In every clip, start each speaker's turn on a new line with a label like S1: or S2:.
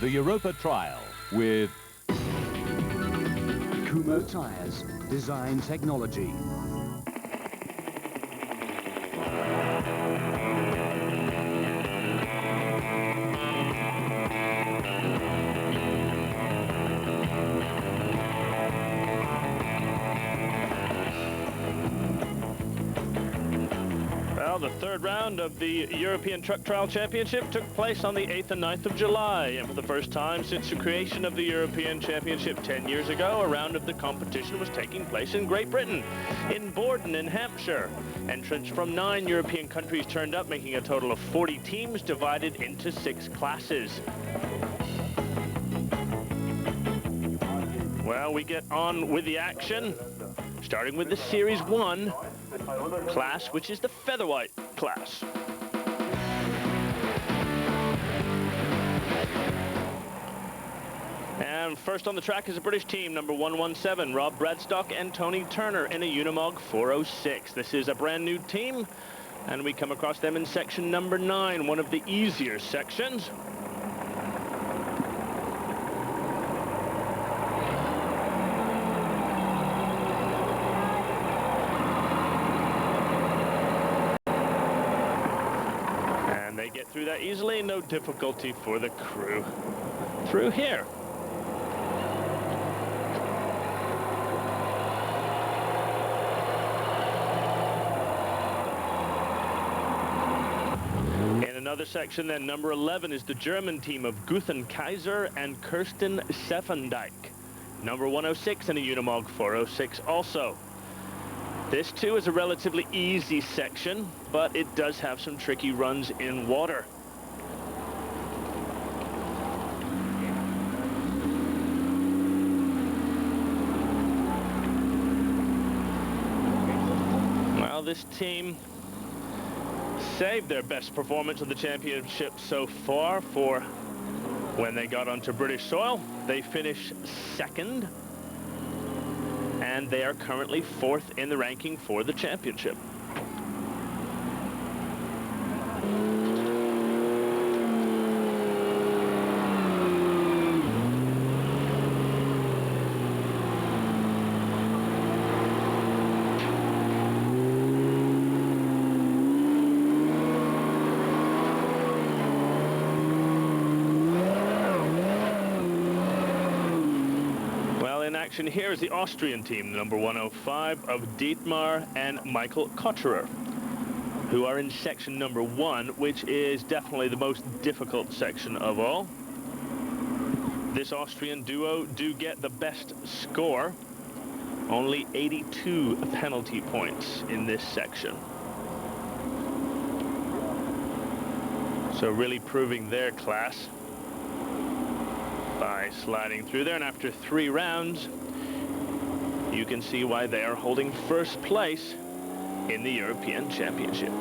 S1: the Europa trial with
S2: Kumho Tires, design technology.
S3: Well, the third round of the European Truck Trial Championship took place on the 8th and 9th of July. And for the first time since the creation of the European Championship 10 years ago, a round of the competition was taking place in Great Britain, in Bordon in Hampshire. Entrants from 9 European countries turned up, making a total of 40 teams divided into 6 classes. Well, we get on with the action, starting with the Series 1 class, which is the featherweight class. And first on the track is a British team, number 117, Rob Bradstock and Tony Turner in a Unimog 406. This is a brand new team, and we come across them in section number 9, one of the easier sections. Get through that easily, no difficulty for the crew through here. In another section then, number 11 is the German team of Guthen Kaiser and Kirsten Seffendijk. Number 106 in a Unimog 406 also. This too is a relatively easy section, but it does have some tricky runs in water. Well, this team saved their best performance of the championship so far for when they got onto British soil. They finished 2nd. And they are currently 4th in the ranking for the championship. Here is the Austrian team, number 105 of Dietmar and Michael Kotcherer, who are in section number 1, which is definitely the most difficult section of all. This Austrian duo do get the best score, only 82 penalty points in this section. So really proving their class by sliding through there, and after 3 rounds, you can see why they are holding first place in the European Championship.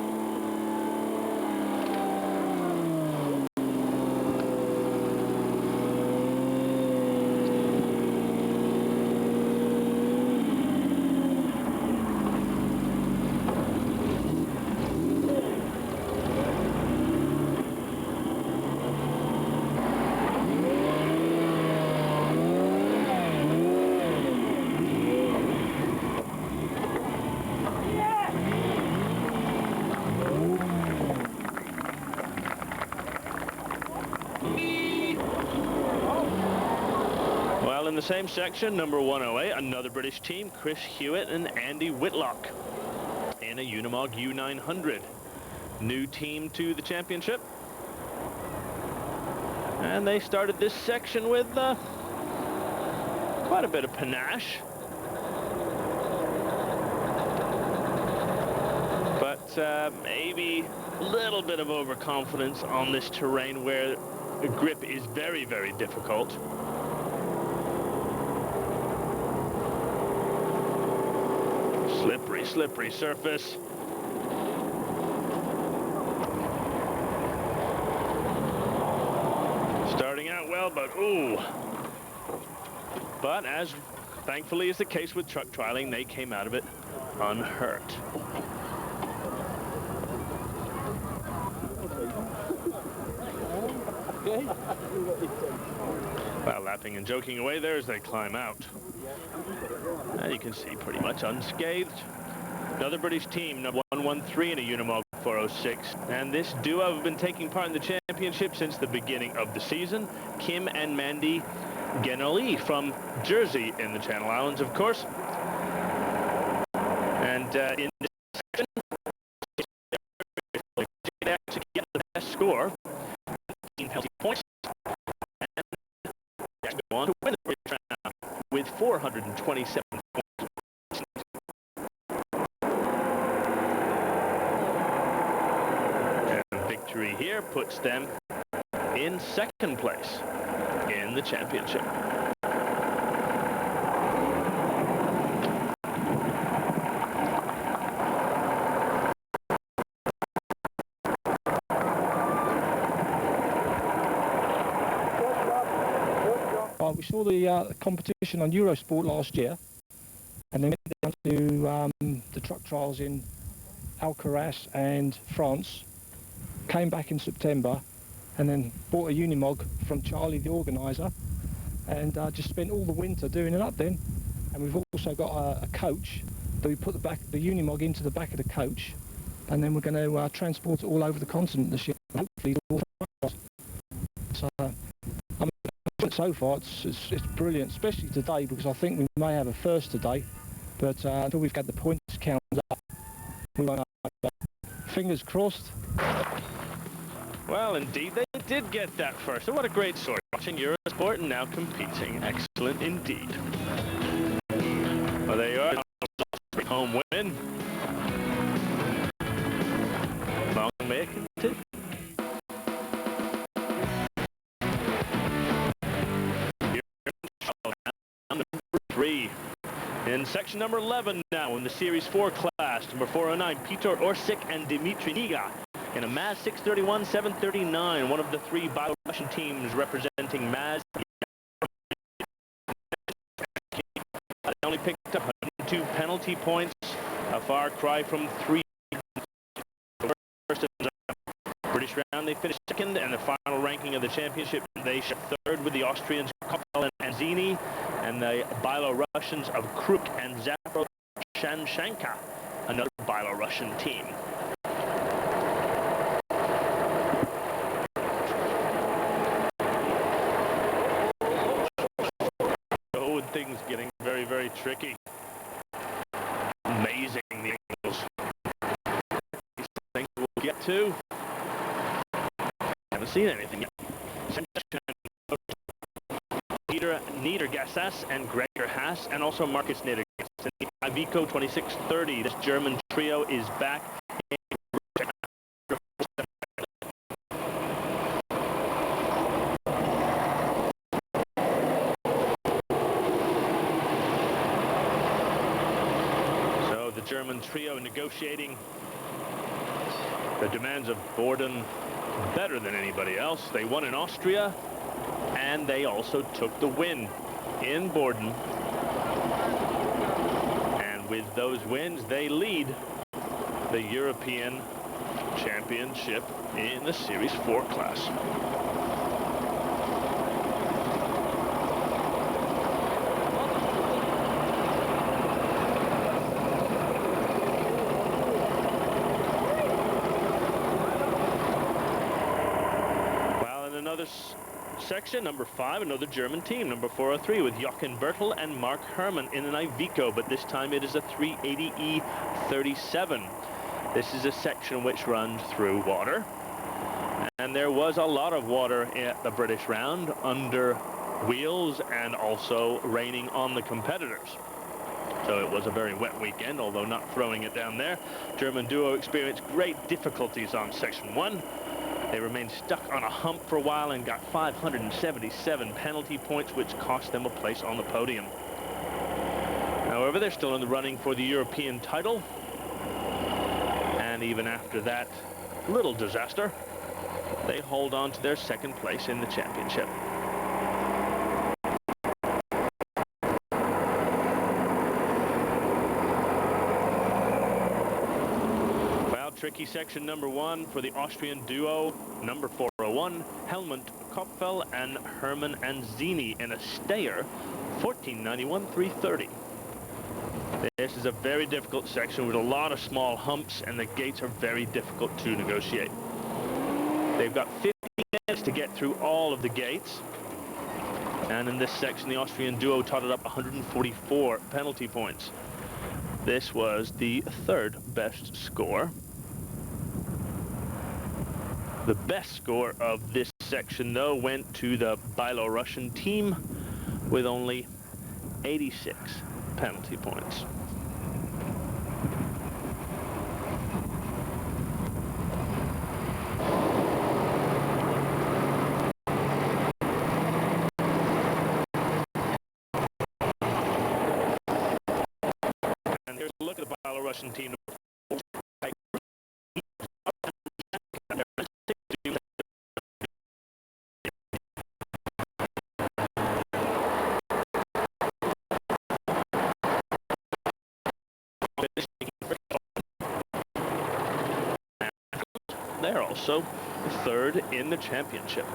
S3: In the same section, number 108, another British team, Chris Hewitt and Andy Whitlock in a Unimog U900. New team to the championship. And they started this section with quite a bit of panache. But maybe a little bit of overconfidence on this terrain where the grip is very, very difficult. Slippery surface. Starting out well, but ooh. But as thankfully is the case with truck trialing, they came out of it unhurt. Well, laughing and joking away there as they climb out. And you can see pretty much unscathed. Another British team, number 113 in a Unimog 406. And this duo have been taking part in the championship since the beginning of the season. Kim and Mandy Genoli from Jersey in the Channel Islands, of course. And in this section, they actually get the best score, 15 penalty points, and they go on to win the British round with 427 points. And victory here puts them in second place in the championship.
S4: We saw the competition on Eurosport last year, and then went down to the truck trials in Alcaraz and France. Came back in September, and then bought a Unimog from Charlie, the organiser, and just spent all the winter doing it up then. And we've also got a coach that we put the Unimog into the back of the coach, and then we're going to transport it all over the continent this year. Hopefully, all so. So far, it's brilliant, especially today, because I think we may have a first today, but until we've got the points count up, we won't have. Fingers crossed.
S3: Well, indeed, they did get that first. And what a great story. Watching Eurosport and now competing. Excellent indeed. Well, there you are. Home win. Long may it continue. In section number 11 now in the Series 4 class, number 409, Peter Orsic and Dimitri Niga in a Maz 631-739, one of the three Belarusian teams representing Maz. They only picked up 102 penalty points, a far cry from 3. First in the British round, they finished second, and the final ranking of the championship, they shot third with the Austrians Koppel and Zini, and the Belarusians of Kruk and Zaproshanshanka, another Belarusian team. Oh, things getting very, very tricky. Amazing, the angles. These things we'll get to. Haven't seen anything yet. Peter Niedergassas and Gregor Haas, and also Marcus Niedergassas. And Iveco 2630, this German trio is back. So the German trio negotiating the demands of Bordon better than anybody else. They won in Austria, and they also took the win in Bordon. And with those wins, they lead the European Championship in the Series 4 class. Section number 5, another German team, number 403, with Jochen Bertel and Mark Herman in an Iveco, but this time it is a 380E 37. This is a section which runs through water, and there was a lot of water at the British round under wheels and also raining on the competitors. So it was a very wet weekend, although not throwing it down there. German duo experienced great difficulties on section 1. They remained stuck on a hump for a while and got 577 penalty points, which cost them a place on the podium. However, they're still in the running for the European title. And even after that little disaster, they hold on to their second place in the championship. Tricky section number 1 for the Austrian duo, number 401. 1, Helmut Kopfel and Hermann Anzini in a stayer, 1491, 330. This is a very difficult section with a lot of small humps, and the gates are very difficult to negotiate. They've got 50 minutes to get through all of the gates. And in this section, the Austrian duo totted up 144 penalty points. This was the third best score. The best score of this section, though, went to the Belarusian team with only 86 penalty points. And here's a look at the Belarusian team. They're also third in the championship.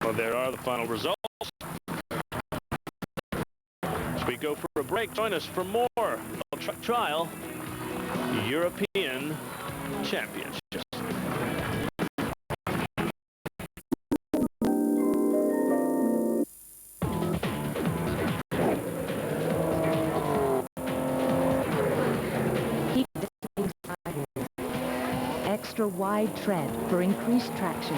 S3: Well, there are the final results. As we go for a break, join us for more Truck Trial European Championships.
S5: Keep the sidewalls. Extra wide tread for increased traction.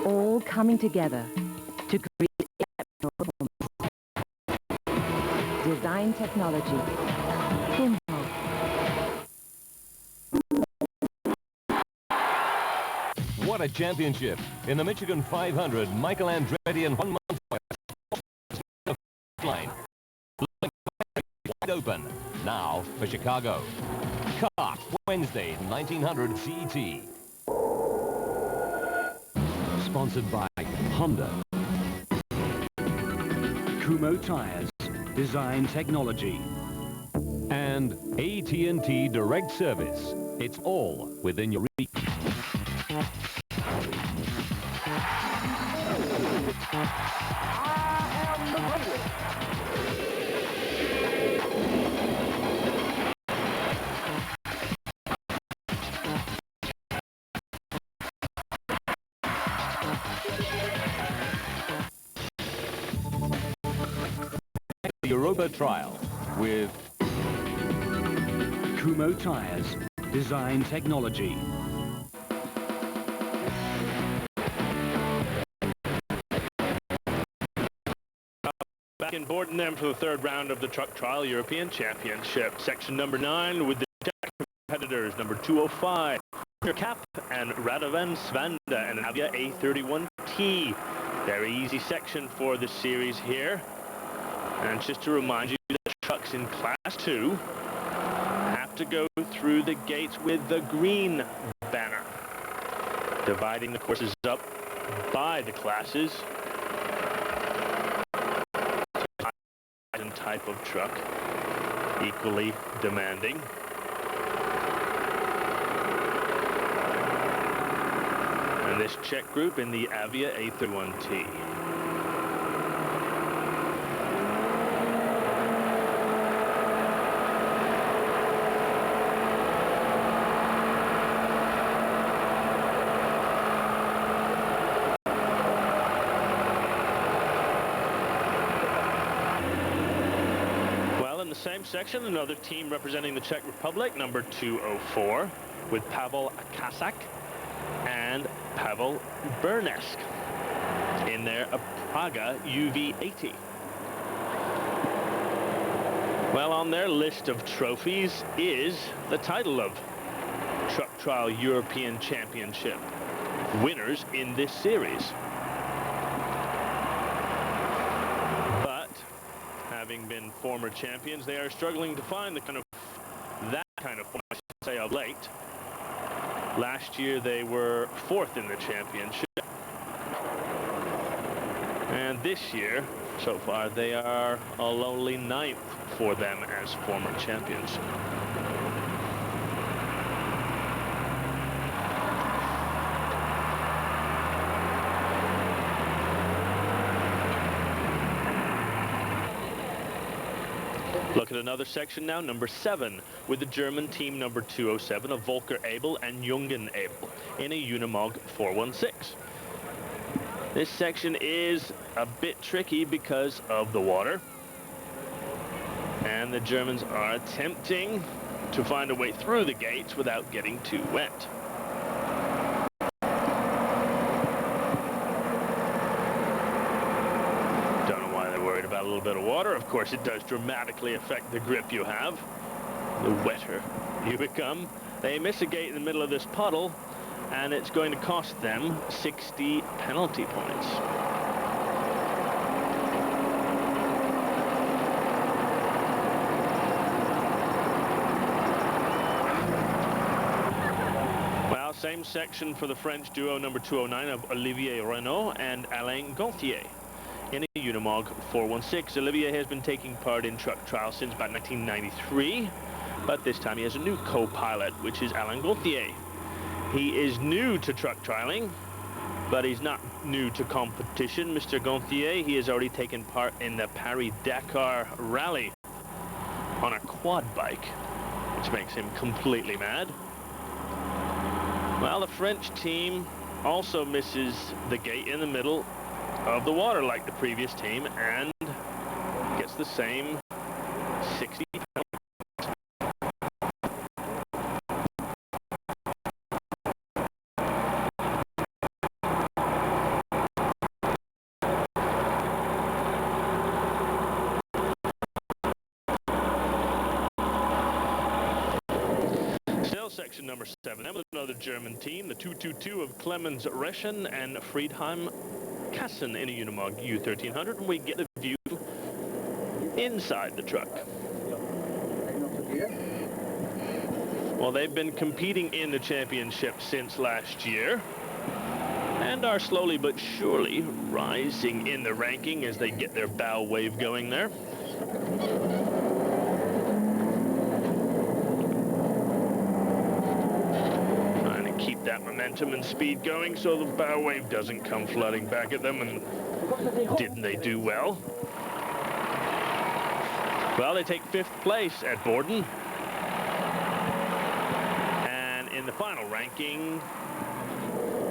S5: All coming together to create exceptional performance. Design technology.
S1: What a championship. In the Michigan 500, Michael Andretti and Juan Montoya line. Wide open. Now for Chicago. Kart, Wednesday, 1900 CT.
S2: Sponsored by Honda. Kumho Tires, design technology.
S1: And AT&T Direct Service. It's all within your reach. The Europa trial with
S2: Kumho Tires, design technology.
S3: Back in Bordon then for the third round of the Truck Trial European Championship. Section number 9 with the Czech competitors, number 205, Cap and Radovan Svanda and an Avia A31T. Very easy section for the series here. And just to remind you that trucks in Class 2 have to go through the gates with the green banner, dividing the courses up by the classes. Type of truck, equally demanding. And this Czech group in the Avia A31T. Same section, another team representing the Czech Republic, number 204, with Pavel Kasak and Pavel Bernesk in their Praga UV80. Well, on their list of trophies is the title of Truck Trial European Championship winners in this series. former champions. They are struggling to find that kind of form, I should say, of late. Last year they were 4th in the championship. And this year, so far, they are a lowly 9th for them as former champions. Look at another section now, number 7, with the German team number 207 of Volker Abel and Jungen Abel in a Unimog 416. This section is a bit tricky because of the water, and the Germans are attempting to find a way through the gates without getting too wet. About a little bit of water. Of course, it does dramatically affect the grip you have. The wetter you become. They miss a gate in the middle of this puddle, and it's going to cost them 60 penalty points. Well, same section for the French duo number 209 of Olivier Renault and Alain Gauthier in a Unimog 416. Olivier has been taking part in truck trials since about 1993, but this time he has a new co-pilot, which is Alain Gauthier. He is new to truck trialing, but he's not new to competition. Mr. Gauthier, he has already taken part in the Paris-Dakar rally on a quad bike, which makes him completely mad. Well, the French team also misses the gate in the middle of the water like the previous team and gets the same 60 penalties. Still section number 7, and with another German team, the 222 of Clemens Reschen and Friedheim Kassen in a Unimog U1300, and we get a view inside the truck. Well, they've been competing in the championship since last year and are slowly but surely rising in the ranking as they get their bow wave going there. Keep that momentum and speed going so the bow wave doesn't come flooding back at them, and didn't they do well? Well, they take 5th place at Bordon, and in the final ranking,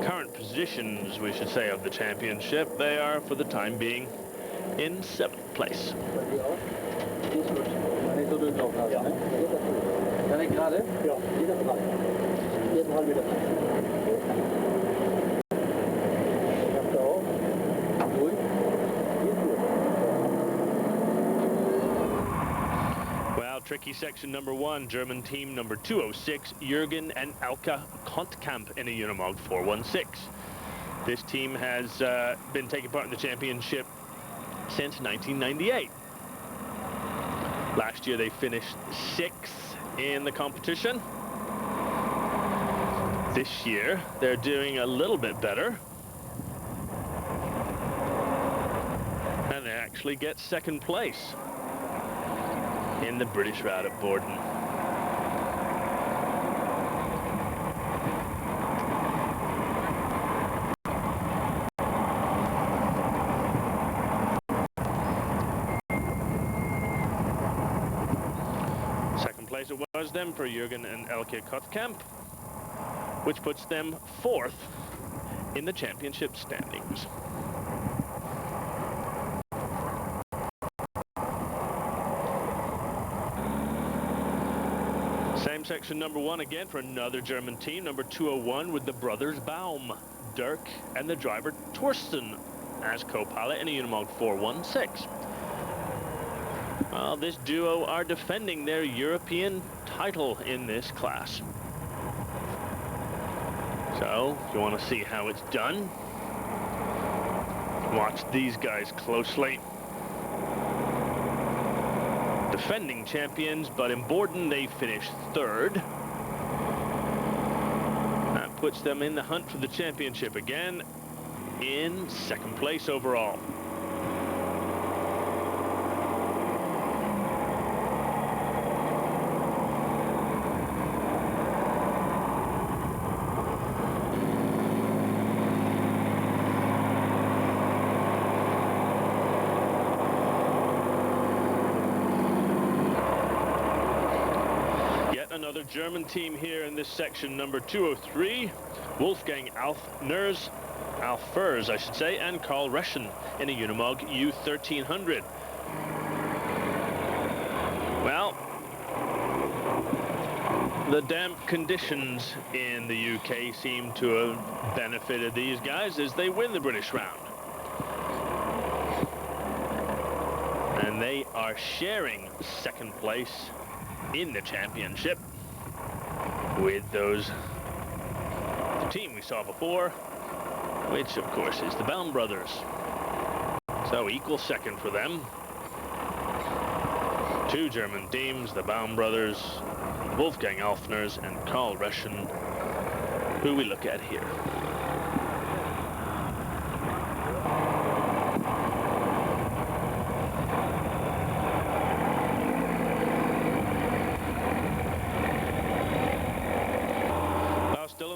S3: current positions, we should say, of the championship, they are, for the time being, in 7th place. Well, tricky section number 1, German team number 206, Jürgen and Elke Kontkamp in a Unimog 416. This team has been taking part in the championship since 1998. Last year they finished 6th in the competition. This year, they're doing a little bit better. And they actually get 2nd place in the British route at Bordon. Second place it was then for Jürgen and Elke Kottkamp, which puts them 4th in the championship standings. Same section number 1 again for another German team, number 201 with the brothers Baum, Dirk and the driver Torsten as co-pilot in a Unimog 416. Well, this duo are defending their European title in this class. So, if you want to see how it's done, watch these guys closely. defending champions, but in Bordon they finished third. That puts them in the hunt for the championship again, in second place overall. Another German team here in this section, number 203, Wolfgang Alfers, I should say, and Karl Reschen in a Unimog U1300. Well, the damp conditions in the UK seem to have benefited these guys as they win the British round. And they are sharing second place in the championship with the team we saw before, which of course is the Baum brothers. So equal second for them. Two German teams, the Baum brothers, Wolfgang Alfners and Karl Reschen, who we look at here.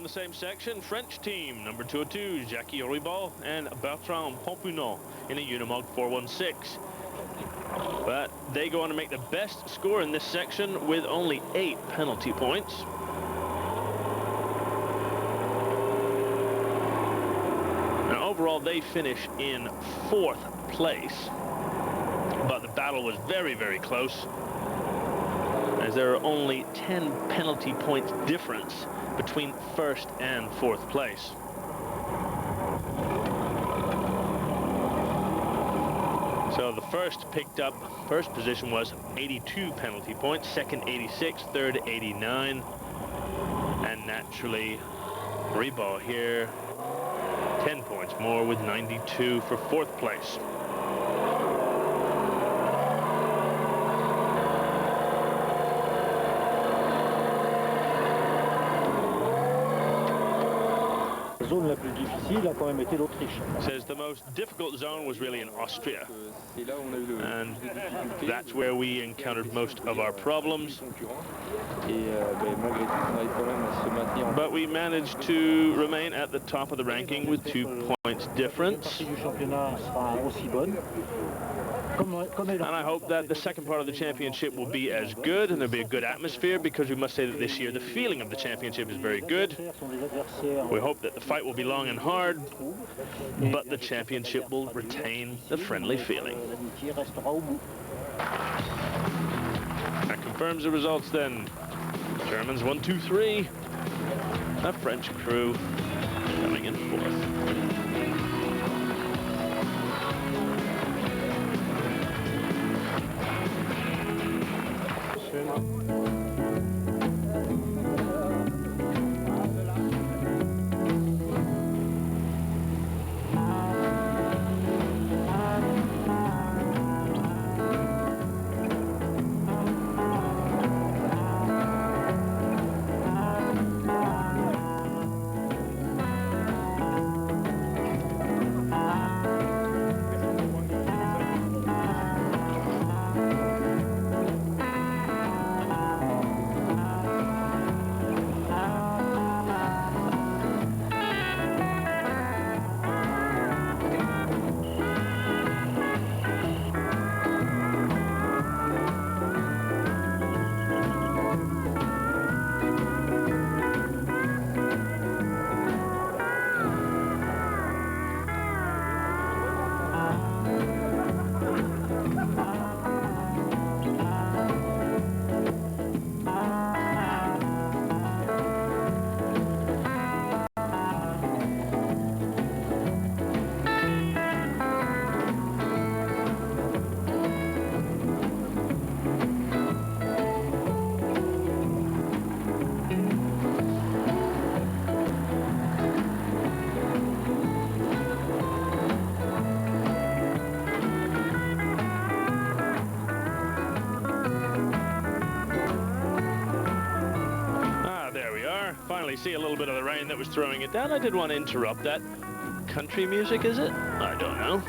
S3: Same section, French team, number 202, Jacques Ribot and Bertrand Pompunot in a Unimog 416. But they go on to make the best score in this section with only 8 penalty points. Now overall they finish in 4th place, but the battle was very, very close, as there are only 10 penalty points difference between 1st and 4th place. So the first position was 82 penalty points, second 86, third 89, and naturally Ribot here 10 points more with 92 for 4th place. Says the most difficult zone was really in Austria, and that's where we encountered most of our problems. But we managed to remain at the top of the ranking with 2 points difference. And I hope that the second part of the championship will be as good, and there'll be a good atmosphere, because we must say that this year the feeling of the championship is very good. We hope that the fight will be long and hard, but the championship will retain the friendly feeling. That confirms the results then. Germans 1, 2, 3. A French crew coming in 4th. finally see a little bit of the rain that was throwing it down. I did want to interrupt that. Country music, is it? I don't know.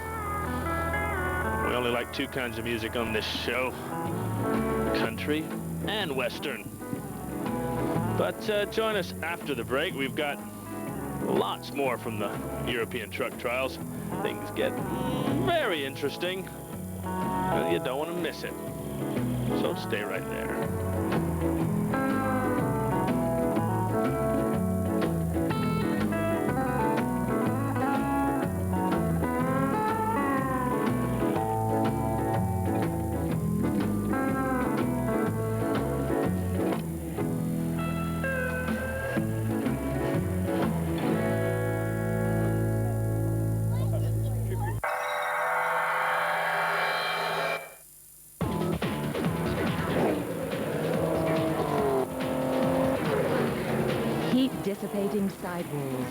S3: We only like two kinds of music on this show. Country and Western. But join us after the break. We've got lots more from the European truck trials. Things get very interesting. And you don't want to miss it. So stay right there.
S5: Dissipating sidewalls.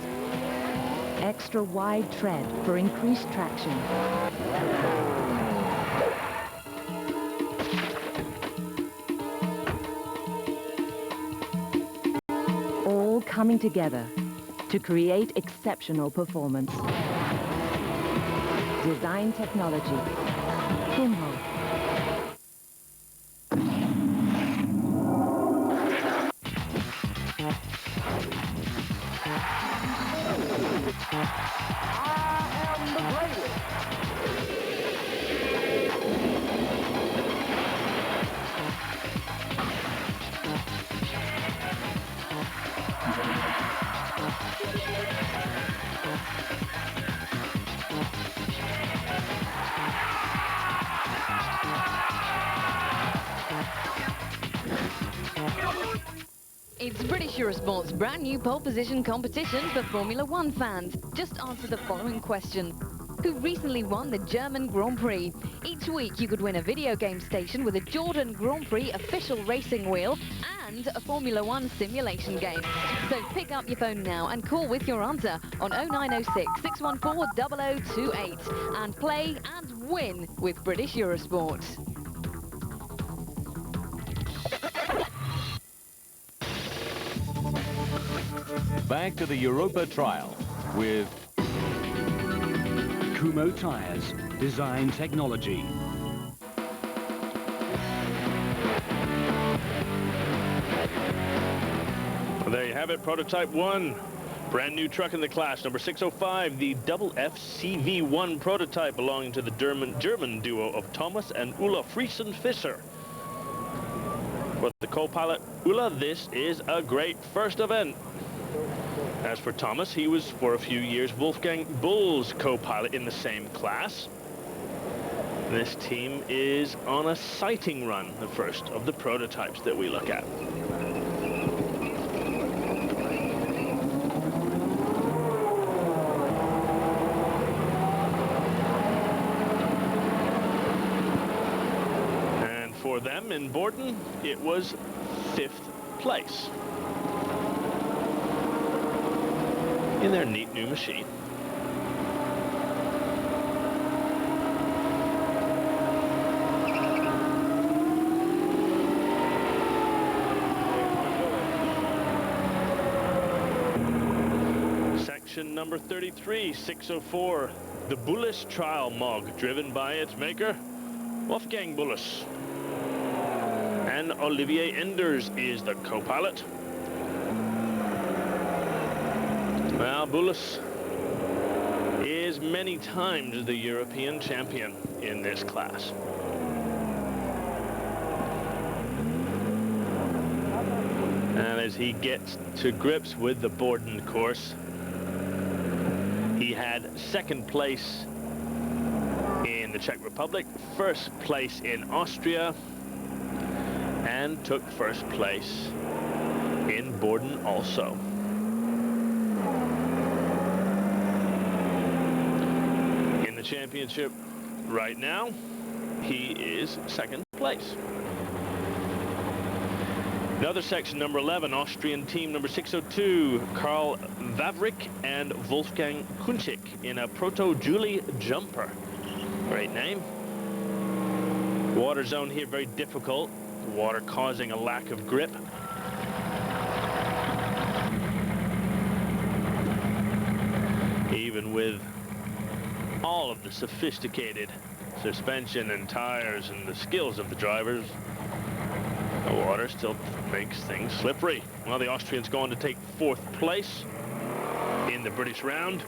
S5: Extra wide tread for increased traction. All coming together to create exceptional performance. Design technology. M.O.D.
S6: It's British Eurosport's brand new pole position competition for Formula One fans. Just answer the following question. Who recently won the German Grand Prix? Each week you could win a video game station with a Jordan Grand Prix official racing wheel and a Formula One simulation game. So pick up your phone now and call with your answer on 0906 614 0028 and play and win with British Eurosport.
S1: Back to the Europa trial with
S2: Kumho tires, design technology.
S3: Well, there you have it, prototype 1. Brand new truck in the class, number 605, the double FCV1 prototype belonging to the German duo of Thomas and Ulla Friesen-Fischer. For the co-pilot Ulla, this is a great first event. As for Thomas, he was for a few years Wolfgang Bull's co-pilot in the same class. This team is on a sighting run, the first of the prototypes that we look at. And for them in Bordon, it was 5th place. In their neat new machine. Section number 33, 604, the Bullis Trial Mog, driven by its maker, Wolfgang Bullis. And Olivier Enders is the co-pilot. Well, Bullis is many times the European champion in this class. And as he gets to grips with the Bordon course, he had 2nd place in the Czech Republic, 1st place in Austria, and took 1st place in Bordon also. Championship right now, he is 2nd place. Another section, number 11, Austrian team number 602, Karl Wawrik and Wolfgang Kunchik in a Proto Julie jumper. Great name. Water zone here very difficult, water causing a lack of grip. even with all of the sophisticated suspension and tires and the skills of the drivers, the water still makes things slippery. Well, the Austrians going to take 4th place in the British round.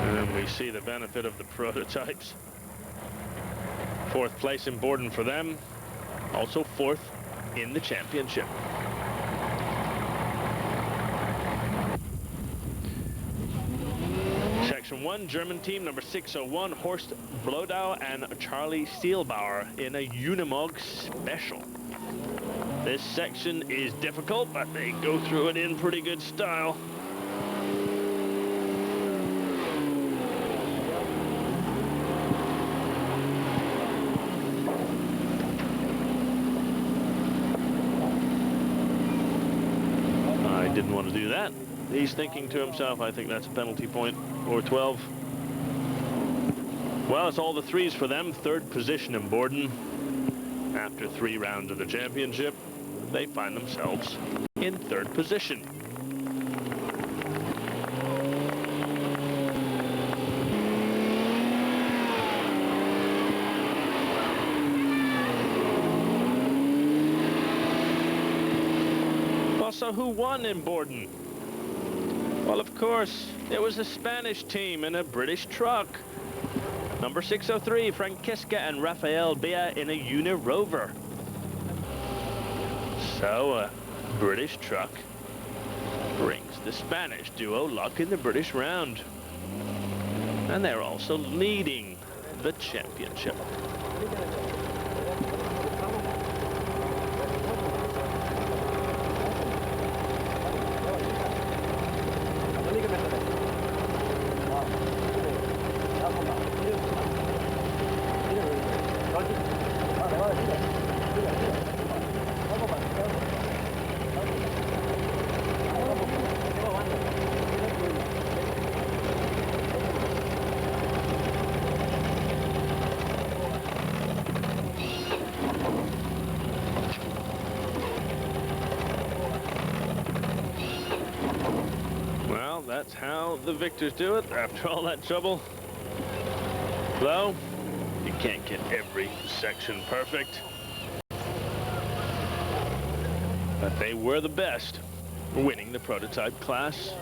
S3: And we see the benefit of the prototypes. 4th place in Bordon for them. Also 4th in the championship. Section 1, German team number 601, Horst Blodow and Charlie Steelbauer in a Unimog special. This section is difficult, but they go through it in pretty good style. I didn't want to do that. He's thinking to himself, I think that's a penalty point, or 12. Well, it's all the 3s for them. 3rd position in Bordon. After 3 rounds of the championship, they find themselves in 3rd position. Well, so who won in Bordon? Well, of course, it was a Spanish team in a British truck. Number 603, Francesca and Rafael Bea in a Unirover. So, a British truck brings the Spanish duo luck in the British round. And they're also leading the championship. That's how the victors do it after all that trouble. Though, you can't get every section perfect. But they were the best, winning the prototype class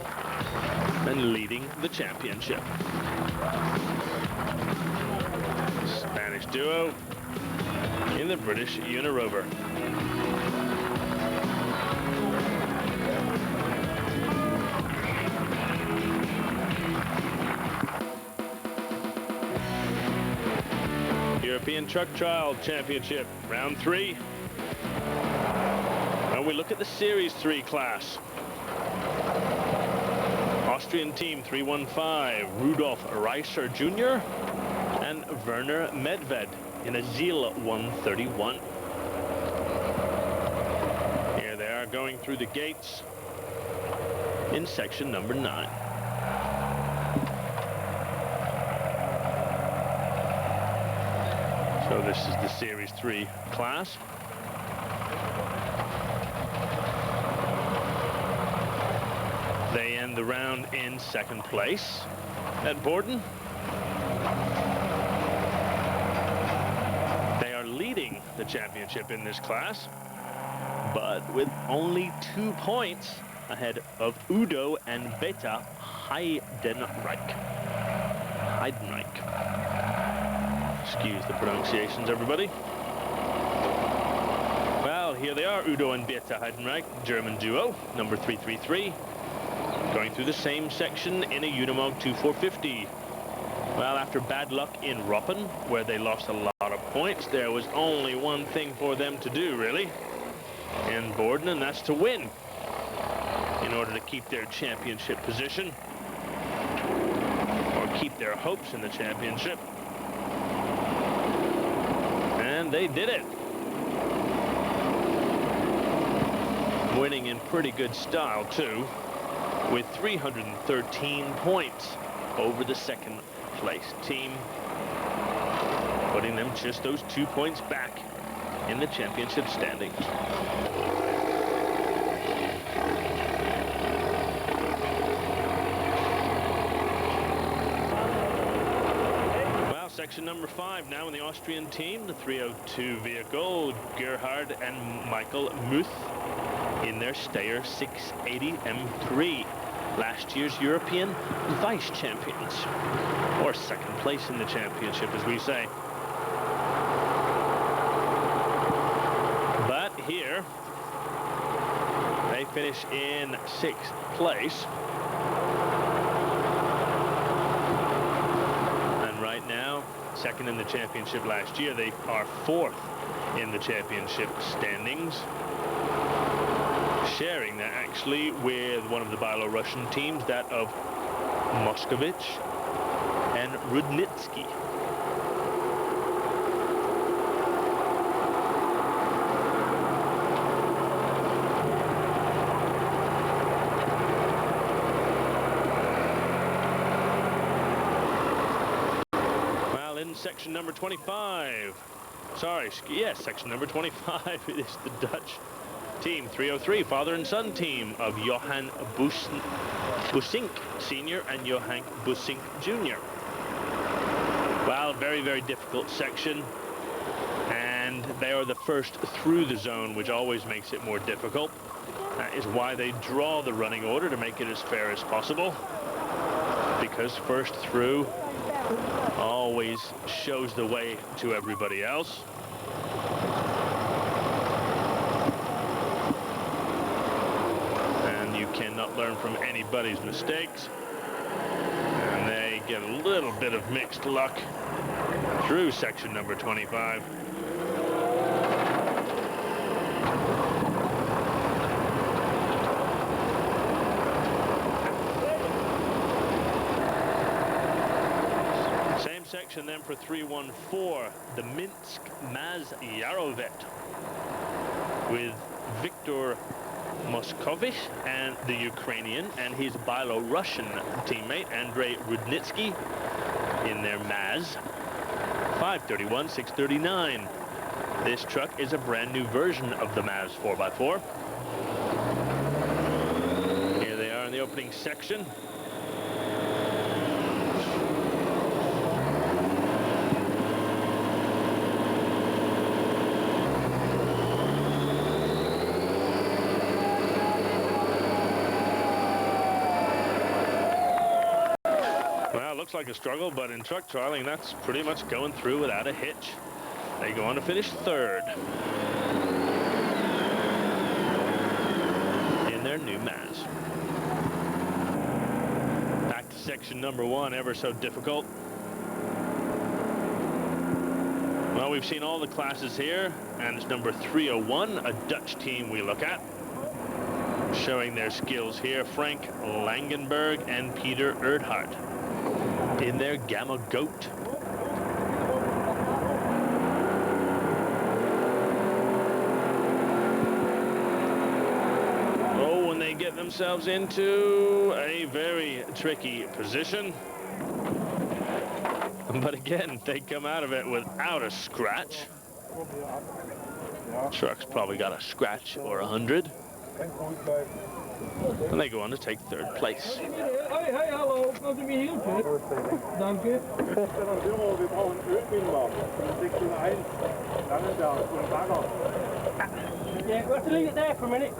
S3: and leading the championship. Spanish duo in the British Unirover. European Truck Trial Championship, round 3. And we look at the Series 3 class. Austrian team 315, Rudolf Reiser Jr. and Werner Medved in a Ziel 131. Here they are going through the gates in section number 9. So this is the Series 3 class. They end the round in 2nd place at Bordon. They are leading the championship in this class, but with only 2 points ahead of Udo and Beta Heidenreich. Excuse the pronunciations, everybody. Well, here they are, Udo and Beta Heidenreich, German duo, number 333, going through the same section in a Unimog 2450. Well, after bad luck in Roppen, where they lost a lot of points, there was only one thing for them to do, really, in Bordon, and that's to win in order to keep their championship position, or keep their hopes in the championship. And they did it. Winning in pretty good style, too, with 313 points over the 2nd place team, putting them just those 2 points back in the championship standings. Well, section number 5 now in the Austrian team, the 302 vehicle, Gerhard and Michael Muth in their Steyr 680 M3. Last year's European vice champions, or second place in the championship, as we say. But here, they finish in 6th place. And right now, second in the championship last year, they are 4th in the championship standings. Sharing that actually with one of the Byelorussian teams, that of Moskovich and Rudnitsky. Well, in section number 25, sorry, yes, section number 25, it is the Dutch team 303, father and son team of Johan Bussink Sr. and Johan Bussink Jr. Well, very, very difficult section, and they are the first through the zone, which always makes it more difficult. That is why they draw the running order, to make it as fair as possible, because first through always shows the way to everybody else. Cannot learn from anybody's mistakes, and they get a little bit of mixed luck through section number 25. Same section then for 314, the Minsk Maz Yarovet, with Viktor Moskovich and the Ukrainian and his Byelorussian teammate Andrei Rudnitsky in their Maz 531 639. This truck is a brand new version of the Maz 4x4. Here they are in the opening section. Looks like a struggle, but in truck trialing, that's pretty much going through without a hitch. They go on to finish 3rd in their new Maz. Back to section number 1, ever so difficult. Well, we've seen all the classes here, and it's number 301, a Dutch team we look at. Showing their skills here, Frank Langenberg and Peter Erdhart in their Gamma Goat. Oh, when they get themselves into a very tricky position. But again, they come out of it without a scratch. Truck's probably got a scratch or 100. And they go on to take 3rd place.
S4: Hej, hallo. Wat heb je hier gezet? Dank je. Yeah, we have to leave it there for a minute.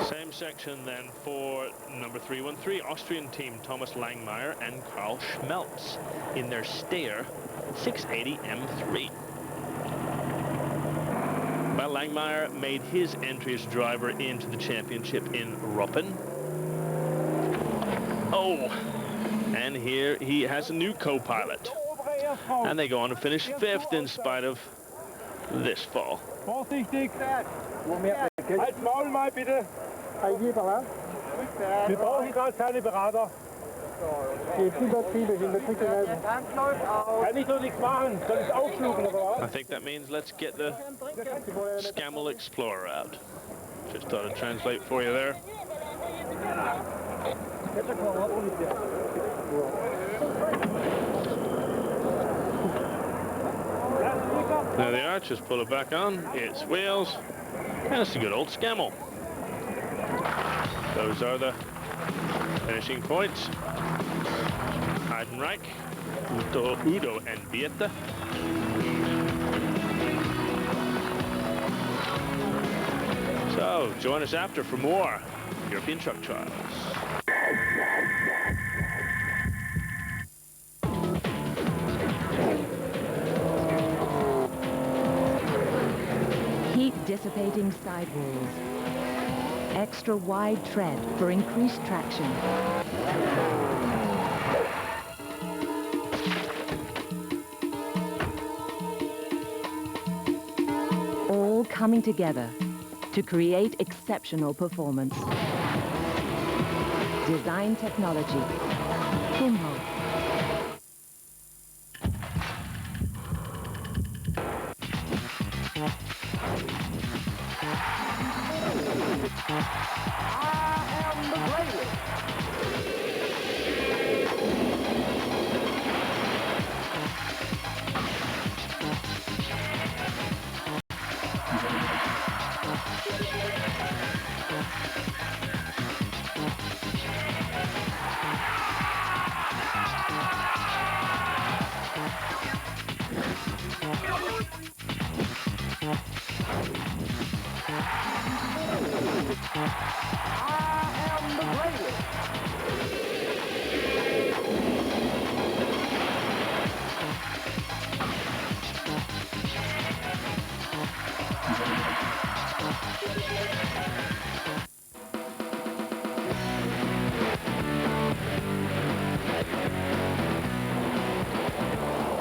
S3: Same section then for number 313, Austrian team Thomas Langmeier and Karl Schmelz in their Steyr 680 M3. Well, Langmeier made his entry as driver into the championship in Ruppen. Oh, and here he has a new co-pilot. And they go on to finish 5th in spite of this fall.
S4: Vorsichtig. Halt Maul mal bitte. Wir brauchen gerade keine Berater. Kann ich doch nichts machen. Soll ich aufschlucken oder was?
S3: I think that means let's get the Scammell Explorer out. Just thought I'd translate for you there. There they are, just pull it back on. It's wheels, and it's a good old Scammell. Those are the finishing points. Heidenreich, Udo and Vieta. So, join us after for more European Truck Trials.
S5: Heat-dissipating sidewalls. Extra wide tread for increased traction. All coming together to create exceptional performance. Design technology. M.O.D.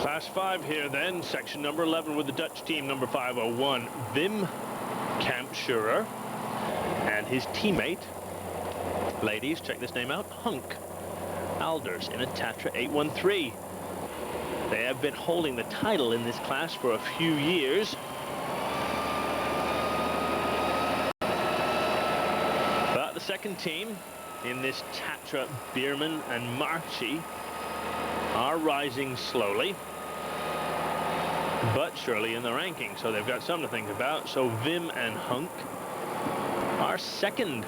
S3: Class 5 here then, section number 11 with the Dutch team, number 501, Wim Hampshire, and his teammate, ladies, check this name out, Hunk Alders in a Tatra 813. They have been holding the title in this class for a few years. But the second team in this Tatra, Bierman and Marchi, are rising slowly but surely in the ranking, so they've got something to think about. So Wim and Hunk are second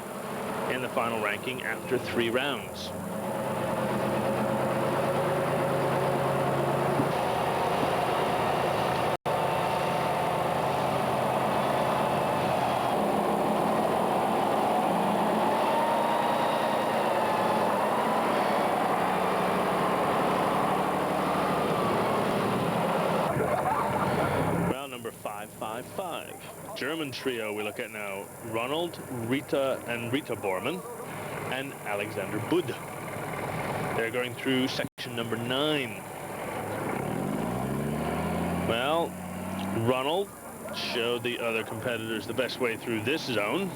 S3: in the final ranking after 3 rounds. German trio we look at now, Ronald, Rita Bormann, and Alexander Bud. They're going through section number 9. Well, Ronald showed the other competitors the best way through this zone.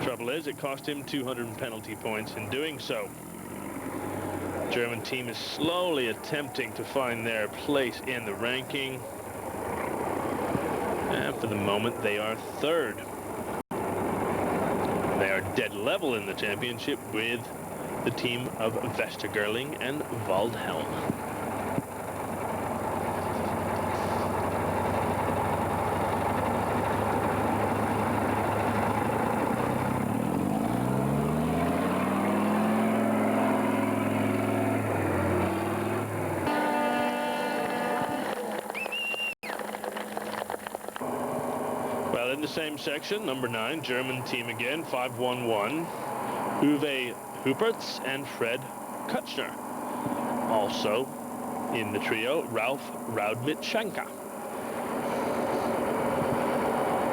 S3: Trouble is, it cost him 200 penalty points in doing so. German team is slowly attempting to find their place in the ranking. And for the moment, they are third. They are dead level in the championship with the team of Vestergerling and Waldhelm. In the same section, number 9, German team again, 511, Uwe Hupertz and Fred Kutschner. Also in the trio, Ralf Raudmitschenka.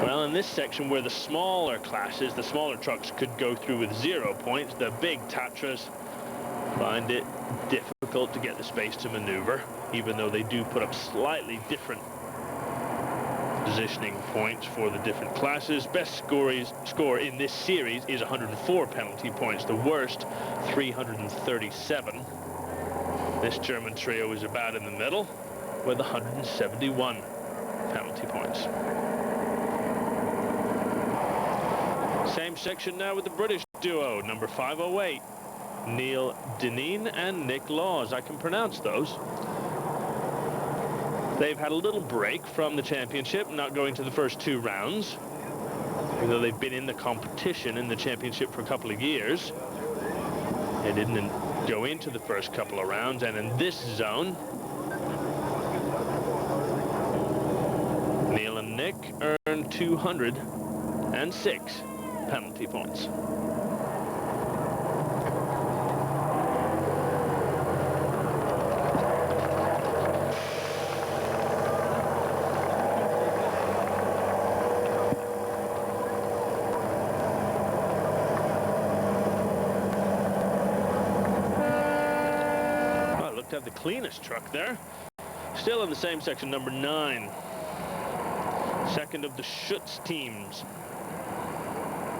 S3: Well, in this section where the smaller classes, the smaller trucks could go through with 0 points, the big Tatras find it difficult to get the space to maneuver, even though they do put up slightly different positioning points for the different classes. Best score in this series is 104 penalty points. The worst, 337. This German trio is about in the middle with 171 penalty points. Same section now with the British duo, number 508, Neil Deneen and Nick Laws. I can pronounce those. They've had a little break from the championship, not going to the first 2 rounds, even though they've been in the competition in the championship for a couple of years. They didn't go into the first couple of rounds, and in this zone, Neil and Nick earned 206 penalty points. Have the cleanest truck there. Still in the same section, number 9. Second of the Schutz teams.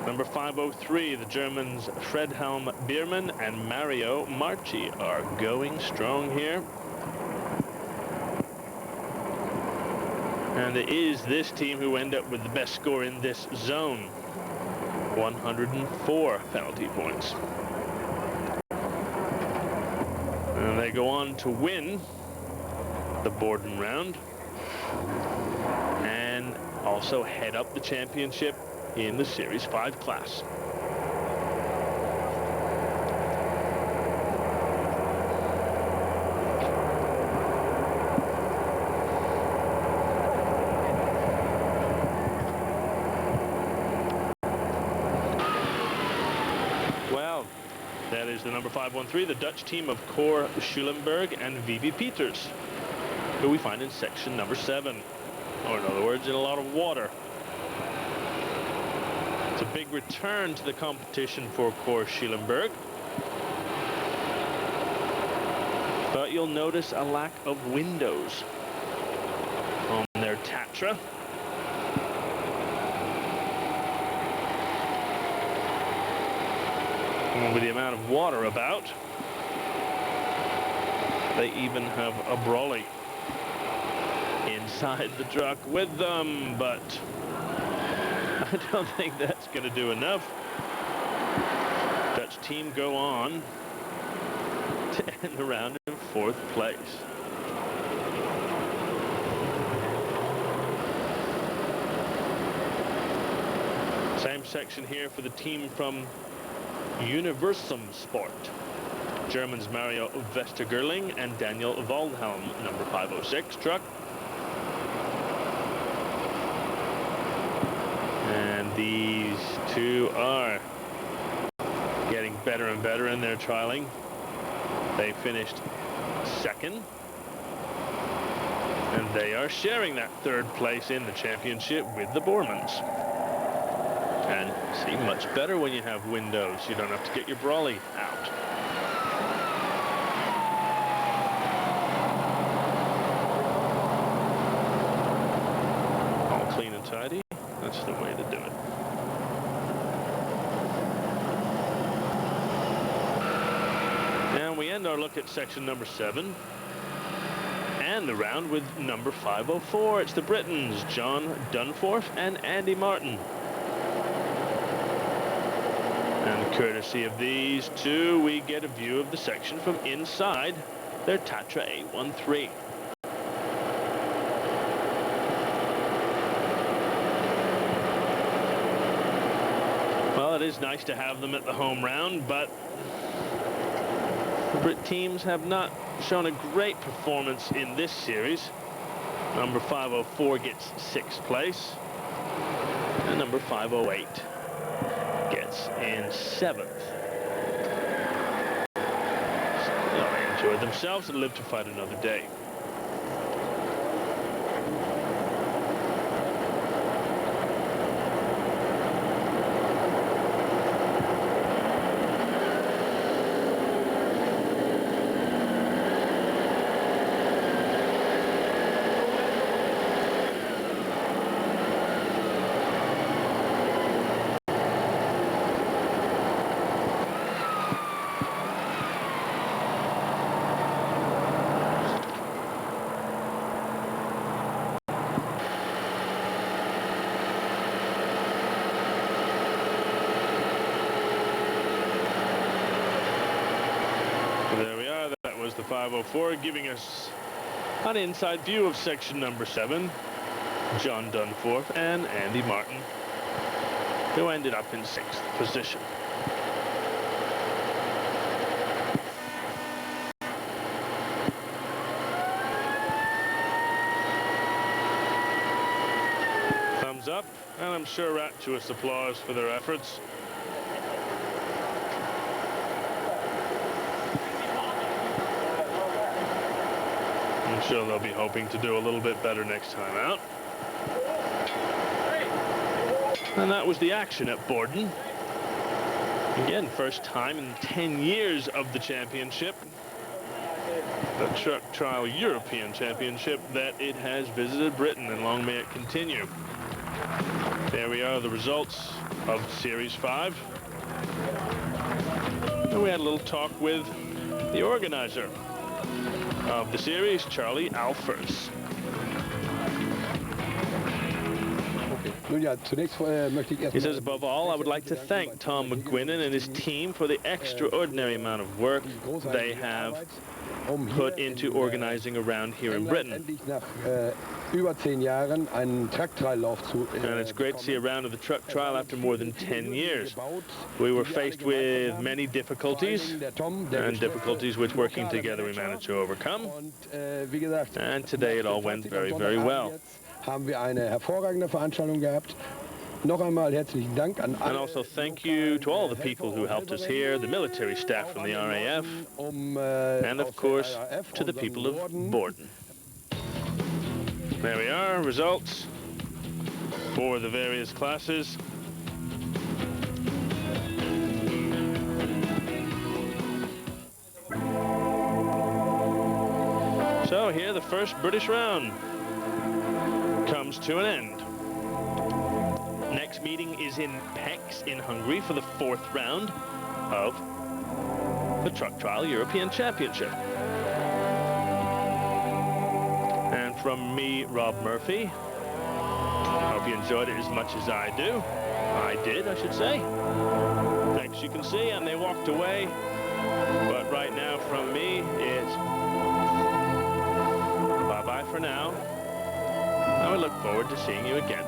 S3: Number 503, the Germans Fredhelm Biermann and Mario Marchi are going strong here. And it is this team who end up with the best score in this zone. 104 penalty points. And they go on to win the Bordon round and also head up the championship in the Series 5 class. That is the number 513, the Dutch team of Cor Schulenberg and Vivi Peters, who we find in section number 7, or in other words, in a lot of water. It's a big return to the competition for Cor Schulenberg. But you'll notice a lack of windows on their Tatra. With the amount of water about, they even have a brolly inside the truck with them, but I don't think that's going to do enough. Dutch team go on to end the round in 4th place. Same section here for the team from Universum Sport. Germans Mario Vestergerling and Daniel Waldhelm, number 506 truck. And these two are getting better and better in their trialing. They finished 2nd. And they are sharing that 3rd place in the championship with the Bormans. And see much better when you have windows. You don't have to get your brolly out. All clean and tidy. That's the way to do it. And we end our look at section number 7. And the round with number 504. It's the Britons, John Dunforth and Andy Martin. And courtesy of these two, we get a view of the section from inside their Tatra 813. Well, it is nice to have them at the home round, but the Brit teams have not shown a great performance in this series. Number 504 gets 6th place, and number 508 gets in 7th. They enjoyed themselves and live to fight another day. There we are. That was the 504, giving us an inside view of section number 7. John Dunforth and Andy Martin, who ended up in 6th position. Thumbs up, and I'm sure rapturous applause for their efforts. I'm sure they'll be hoping to do a little bit better next time out. And that was the action at Bordon. Again, first time in 10 years of the championship, the Truck Trial European Championship, that it has visited Britain, and long may it continue. There we are, the results of Series 5. And we had a little talk with the organizer of the series, Charlie Alfers. He says, above all, I would like to thank Tom McGuinness and his team for the extraordinary amount of work they have put into organizing around here in Britain. And it's great to see a round of the truck trial after more than 10 years. We were faced with many difficulties, and difficulties which, working together, we managed to overcome. And today it all went very, very well. And also thank you to all the people who helped us here, the military staff from the RAF, and of course to the people of Bordon. There we are, results for the various classes. So here the first British round comes to an end. Next meeting is in Pécs in Hungary for the 4th round of the Truck Trial European Championship. And from me, Rob Murphy, I hope you enjoyed it as much as I do. I did, I should say. Thanks, you can see, and they walked away. But right now from me, it's bye-bye for now. I would look forward to seeing you again.